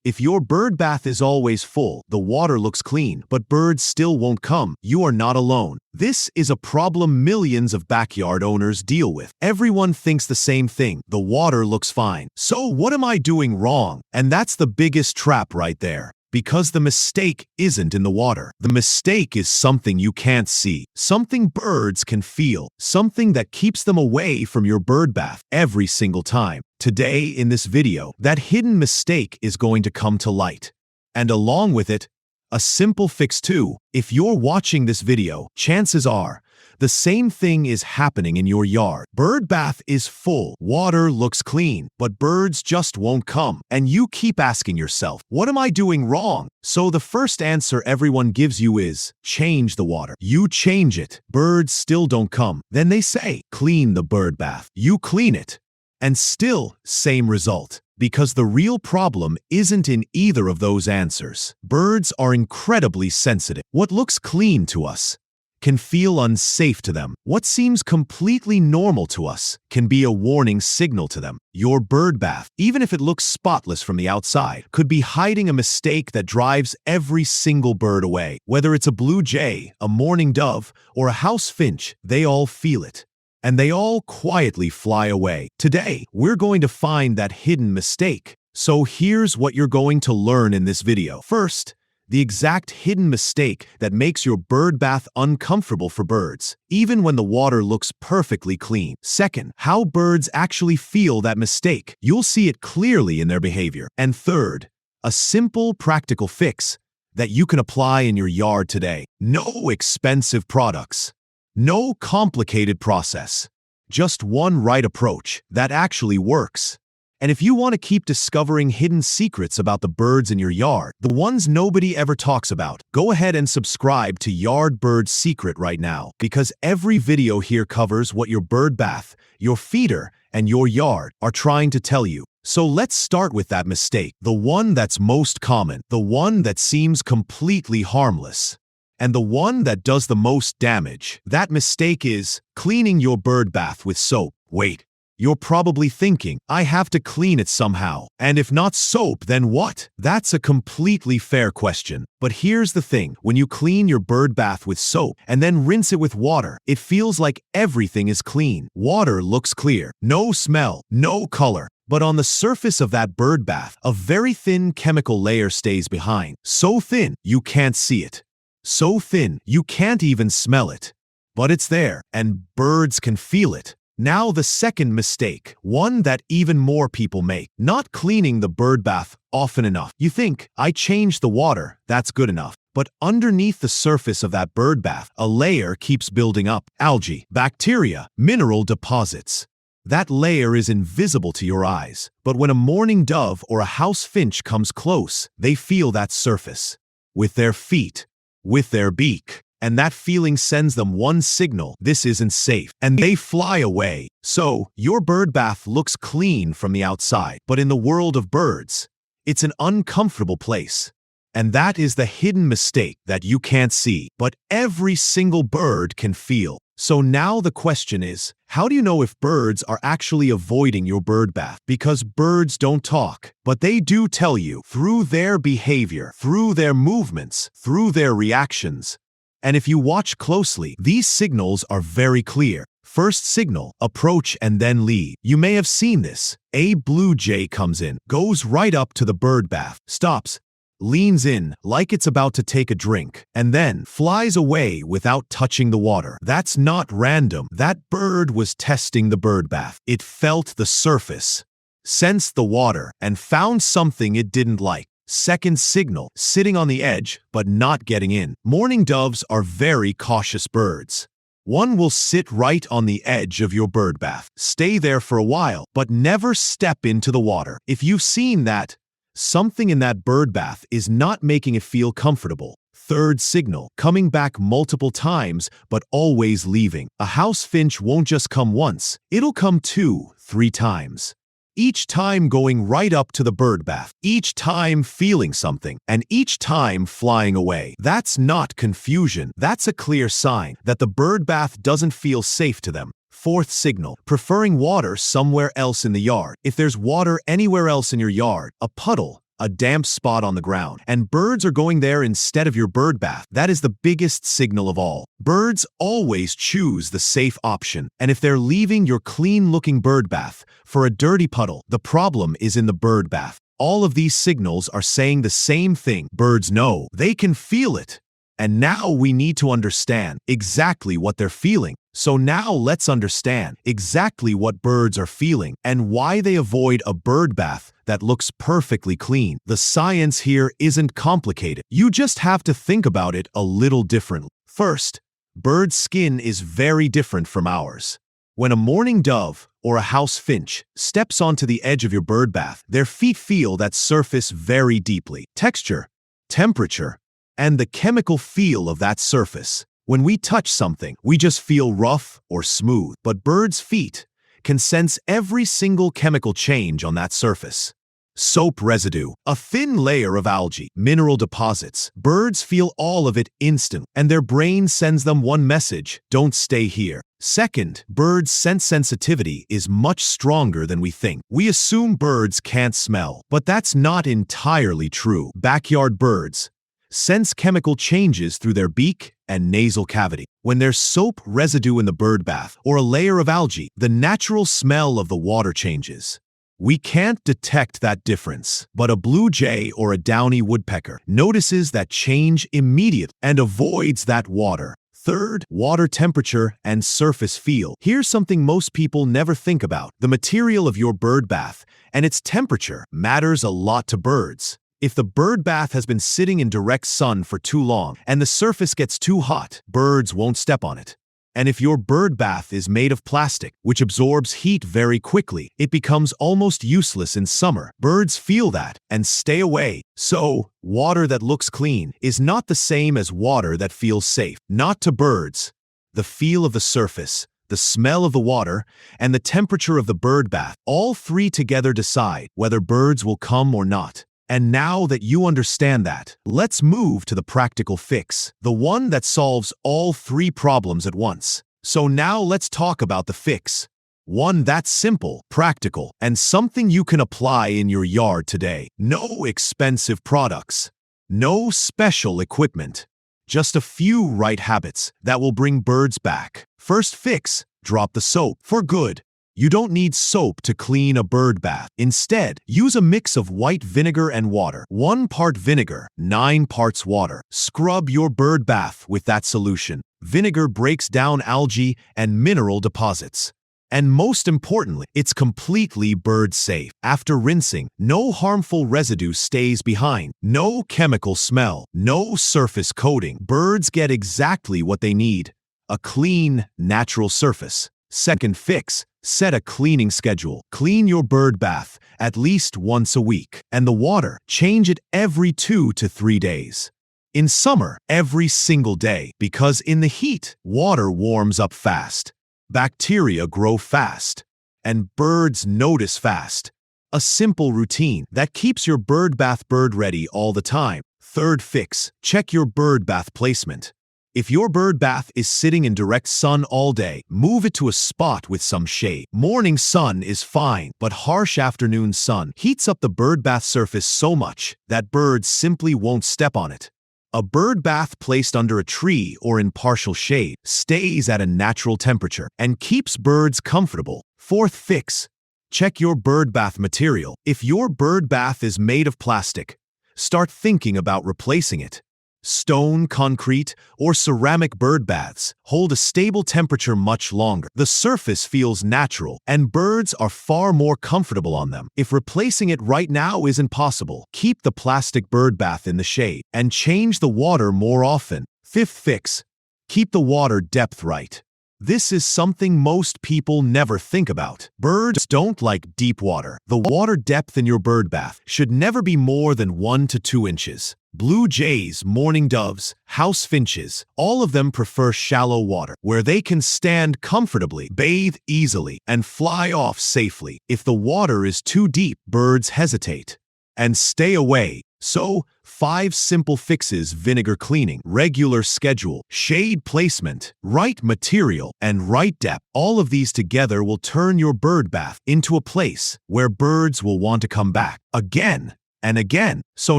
If your bird bath is always full, the water looks clean, but birds still won't come, you are not alone. This is a problem millions of backyard owners deal with. Everyone thinks the same thing: the water looks fine. So what am I doing wrong? And that's the biggest trap right there. Because the mistake isn't in the water. The mistake is something you can't see, something birds can feel, something that keeps them away from your bird bath every single time. Today, in this video, that hidden mistake is going to come to light. And along with it, a simple fix too. If you're watching this video, chances are the same thing is happening in your yard. Bird bath is full, water looks clean, but birds just won't come. And you keep asking yourself, what am I doing wrong? So the first answer everyone gives you is, change the water. You change it, birds still don't come. Then they say, clean the bird bath. You clean it, and still same result. Because the real problem isn't in either of those answers. Birds are incredibly sensitive. What looks clean to us can feel unsafe to them. What seems completely normal to us can be a warning signal to them. Your bird bath, even if it looks spotless from the outside, could be hiding a mistake that drives every single bird away. Whether it's a blue jay, a mourning dove, or a house finch, they all feel it. And they all quietly fly away. Today, we're going to find that hidden mistake. So here's what you're going to learn in this video. First, the exact hidden mistake that makes your bird bath uncomfortable for birds, even when the water looks perfectly clean. Second, how birds actually feel that mistake. You'll see it clearly in their behavior. And third, a simple, practical fix that you can apply in your yard today. No expensive products. No complicated process. Just one right approach that actually works. And if you want to keep discovering hidden secrets about the birds in your yard, the ones nobody ever talks about, go ahead and subscribe to Yard Bird Secret right now, because every video here covers what your bird bath, your feeder, and your yard are trying to tell you. So let's start with that mistake, the one that's most common, the one that seems completely harmless, and the one that does the most damage. That mistake is cleaning your bird bath with soap. Wait. You're probably thinking, I have to clean it somehow. And if not soap, then what? That's a completely fair question. But here's the thing, when you clean your bird bath with soap and then rinse it with water, it feels like everything is clean. Water looks clear, no smell, no color. But on the surface of that bird bath, a very thin chemical layer stays behind. So thin, you can't see it. So thin, you can't even smell it. But it's there, and birds can feel it. Now the second mistake, one that even more people make, not cleaning the bird bath often enough. You think, I changed the water, that's good enough. But underneath the surface of that bird bath, a layer keeps building up. Algae, bacteria, mineral deposits. That layer is invisible to your eyes. But when a mourning dove or a house finch comes close, they feel that surface. With their feet, with their beak. And that feeling sends them one signal: this isn't safe. And they fly away. So, your bird bath looks clean from the outside, but in the world of birds, it's an uncomfortable place. And that is the hidden mistake that you can't see, but every single bird can feel. So now the question is, how do you know if birds are actually avoiding your bird bath? Because birds don't talk, but they do tell you through their behavior, through their movements, through their reactions. And if you watch closely, these signals are very clear. First signal, approach and then leave. You may have seen this. A blue jay comes in, goes right up to the bird bath, stops, leans in like it's about to take a drink, and then flies away without touching the water. That's not random. That bird was testing the bird bath. It felt the surface, sensed the water, and found something it didn't like. Second signal, sitting on the edge, but not getting in. Mourning doves are very cautious birds. One will sit right on the edge of your bird bath, stay there for a while, but never step into the water. If you've seen that, something in that bird bath is not making it feel comfortable. Third signal, coming back multiple times, but always leaving. A house finch won't just come once, it'll come 2, 3 times. Each time going right up to the bird bath, each time feeling something, and each time flying away. That's not confusion. That's a clear sign that the bird bath doesn't feel safe to them. Fourth signal, preferring water somewhere else in the yard. If there's water anywhere else in your yard, a puddle, a damp spot on the ground, and birds are going there instead of your bird bath. That is the biggest signal of all. Birds always choose the safe option, and if they're leaving your clean-looking bird bath for a dirty puddle, the problem is in the bird bath. All of these signals are saying the same thing. Birds know. They can feel it. And now we need to understand exactly what they're feeling. So now let's understand exactly what birds are feeling and why they avoid a bird bath that looks perfectly clean. The science here isn't complicated. You just have to think about it a little differently. First, birds' skin is very different from ours. When a mourning dove or a house finch steps onto the edge of your bird bath, their feet feel that surface very deeply. Texture, temperature, and the chemical feel of that surface. When we touch something, we just feel rough or smooth, but birds' feet can sense every single chemical change on that surface. Soap residue, a thin layer of algae, mineral deposits. Birds feel all of it instantly, and their brain sends them one message: don't stay here. Second, birds' sense sensitivity is much stronger than we think. We assume birds can't smell, but that's not entirely true. Backyard birds sense chemical changes through their beak and nasal cavity. When there's soap residue in the bird bath or a layer of algae, the natural smell of the water changes. We can't detect that difference, but a blue jay or a downy woodpecker notices that change immediately and avoids that water. Third, water temperature and surface feel. Here's something most people never think about. The material of your bird bath and its temperature matters a lot to birds. If the bird bath has been sitting in direct sun for too long and the surface gets too hot, birds won't step on it. And if your bird bath is made of plastic, which absorbs heat very quickly, it becomes almost useless in summer. Birds feel that and stay away. So, water that looks clean is not the same as water that feels safe. Not to birds. The feel of the surface, the smell of the water, and the temperature of the bird bath, all three together decide whether birds will come or not. And now that you understand that, let's move to the practical fix, the one that solves all three problems at once. So now let's talk about the fix. One that's simple, practical, and something you can apply in your yard today. No expensive products. No special equipment. Just a few right habits that will bring birds back. First fix, drop the soap for good. You don't need soap to clean a bird bath. Instead, use a mix of white vinegar and water. 1 part vinegar, 9 parts water. Scrub your bird bath with that solution. Vinegar breaks down algae and mineral deposits. And most importantly, it's completely bird safe. After rinsing, no harmful residue stays behind. No chemical smell. No surface coating. Birds get exactly what they need: a clean, natural surface. Second fix, set a cleaning schedule. Clean your bird bath at least once a week. And the water, change it every 2 to 3 days. In summer, every single day, because in the heat, water warms up fast. Bacteria grow fast. And birds notice fast. A simple routine that keeps your bird bath bird ready all the time. Third fix, check your bird bath placement. If your bird bath is sitting in direct sun all day, move it to a spot with some shade. Morning sun is fine, but harsh afternoon sun heats up the bird bath surface so much that birds simply won't step on it. A bird bath placed under a tree or in partial shade stays at a natural temperature and keeps birds comfortable. Fourth fix, check your bird bath material. If your bird bath is made of plastic, start thinking about replacing it. Stone, concrete, or ceramic bird baths hold a stable temperature much longer. The surface feels natural, and birds are far more comfortable on them. If replacing it right now isn't possible, keep the plastic bird bath in the shade and change the water more often. Fifth fix, keep the water depth right. This is something most people never think about. Birds don't like deep water. The water depth in your bird bath should never be more than 1 to 2 inches. Blue jays, mourning doves, house finches, all of them prefer shallow water, where they can stand comfortably, bathe easily, and fly off safely. If the water is too deep, birds hesitate and stay away. So, 5 simple fixes: vinegar cleaning, regular schedule, shade placement, right material, and right depth. All of these together will turn your bird bath into a place where birds will want to come back again and again. So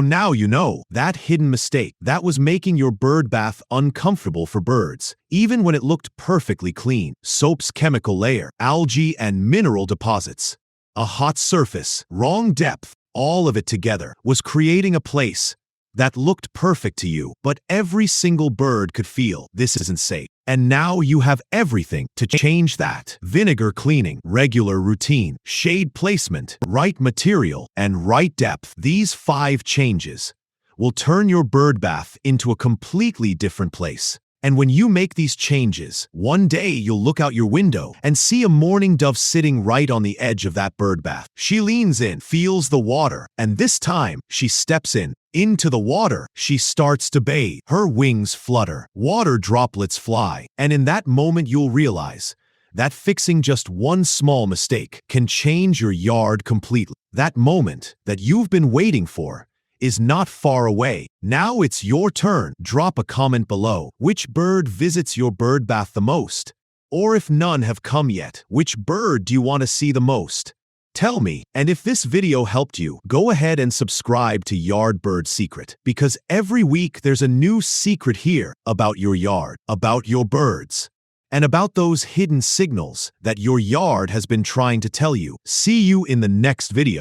now you know that hidden mistake that was making your bird bath uncomfortable for birds. Even when it looked perfectly clean, soap's chemical layer, algae and mineral deposits, a hot surface, wrong depth, all of it together was creating a place that looked perfect to you, but every single bird could feel this isn't safe. And now you have everything to change that. Vinegar cleaning, regular routine, shade placement, right material, and right depth. These 5 changes will turn your bird bath into a completely different place. And when you make these changes, one day you'll look out your window and see a mourning dove sitting right on the edge of that bird bath. She leans in, feels the water, and this time she steps in. Into the water, she starts to bathe. Her wings flutter, water droplets fly, and in that moment you'll realize that fixing just one small mistake can change your yard completely. That moment that you've been waiting for is not far away. Now it's your turn. Drop a comment below. Which bird visits your bird bath the most? Or if none have come yet, which bird do you want to see the most? Tell me, and if this video helped you, go ahead and subscribe to Yard Bird Secret, because every week there's a new secret here about your yard, about your birds, and about those hidden signals that your yard has been trying to tell you. See you in the next video.